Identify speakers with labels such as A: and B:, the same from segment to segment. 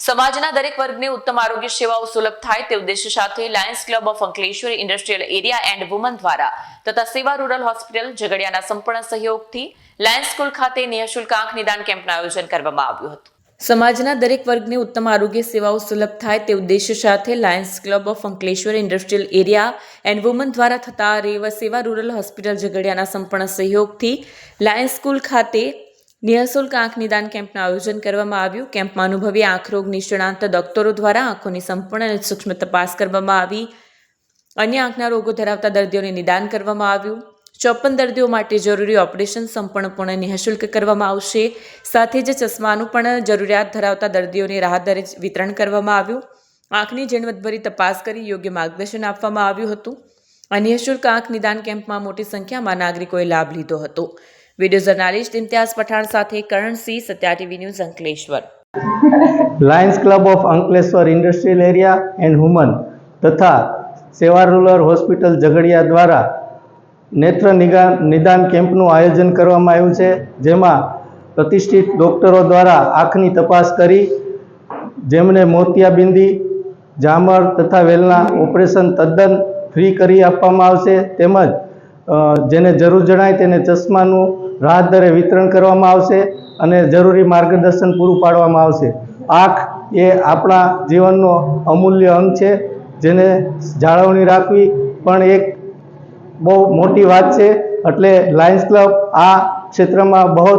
A: સમાજના દરેક વર્ગને ઉત્તમ આરોગ્ય સેવાઓ સુલભ થાય તે ઉદ્દેશ્ય સાથે Lions club of Ankleshwar industrial area and woman દ્વારા તથા સેવા રૂરલ હોસ્પિટલ ઝઘડિયાના સંપૂર્ણ સહયોગથી લાયન્સ સ્કૂલ ખાતે નિઃશુલ્ક આંખ નિદાન કેમ્પનું આયોજન કરવામાં આવ્યું હતું। સમાજના દરેક વર્ગને ઉત્તમ આરોગ્ય સેવાઓ સુલભ થાય તે ઉદ્દેશ્ય સાથે Lions club of Ankleshwar industrial area and woman દ્વારા થતા સેવા રૂરલ હોસ્પિટલ ઝઘડિયાના સંપૂર્ણ સહયોગથી લાયન્સ સ્કૂલ ખાતે નિઃશુલ્ક આંખ નિદાન કેમ્પનું આયોજન કરવામાં આવ્યું। કેમ્પમાં અનુભવી આંખ રોગ નિષ્ણાંત ડોક્ટરો દ્વારા આંખોની સંપૂર્ણ અને સૂક્ષ્મ તપાસ કરવામાં આવી। અન્ય આંખના રોગો ધરાવતા દર્દીઓને નિદાન કરવામાં આવ્યું। 54 દર્દીઓ માટે જરૂરી ઓપરેશન સંપૂર્ણપણે નિઃશુલ્ક કરવામાં આવશે। સાથે જ ચશ્માનું પણ જરૂરિયાત ધરાવતા દર્દીઓને રાહત દરે વિતરણ કરવામાં આવ્યું। આંખની ઝીણવટભરી તપાસ કરી યોગ્ય માર્ગદર્શન આપવામાં આવ્યું હતું। આ નિઃશુલ્ક આંખ નિદાન કેમ્પમાં મોટી સંખ્યામાં નાગરિકોએ લાભ લીધો હતો। वीडियो जर्नलिस्ट इम्तियाज पठान साथे Karan Singh, Satya TV news Ankleshwar.
B: Lions Club of Ankleshwar industrial area and woman तथा सेवा रूरल हॉस्पिटल झघडिया द्वारा नेत्र निदान केम्पનું आयोजन કરવામાં આવ્યું છે, જેમાં પ્રતિષ્ઠિત ડોક્ટરો દ્વારા આંખની તપાસ કરી જેમને મોતિયાબિંદી, ઝામર તથા વેલના ઓપરેશન તદ્દન ફ્રી કરી આપવામાં આવશે। તેમજ જેને જરૂર જણાય તેને ચશ્માનું રાહત દરે વિતરણ કરવામાં આવશે અને જરૂરી માર્ગદર્શન પૂરું પાડવામાં આવશે। આંખ એ આપણા જીવનનો અમૂલ્ય અંગ છે, જેને જાળવણી રાખવી પણ એક બહુ મોટી વાત છે। એટલે લાયન્સ ક્લબ આ ક્ષેત્રમાં બહુ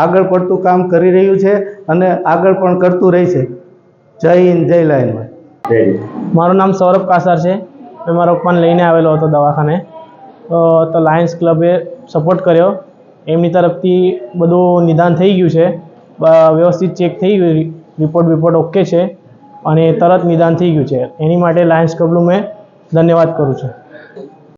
B: આગળ પડતું કામ કરી રહ્યું છે અને આગળ પણ કરતું રહેશે। જય હિન્દ, જય લાયન।
C: મારું નામ સૌરભ કાસાર છે। મેં મારા પપ્પાને લઈને આવેલો હતો દવાખાને, તો લાયન્સ ક્લબે સપોર્ટ કર્યો। એમની તરફથી બધું નિદાન થઈ ગયું છે, વ્યવસ્થિત ચેક થઈ ગયું, રિપોર્ટ ઓકે છે અને તરત નિદાન થઈ ગયું છે। એની માટે લાયન્સ ક્લબનું મેં ધન્યવાદ કરું છું।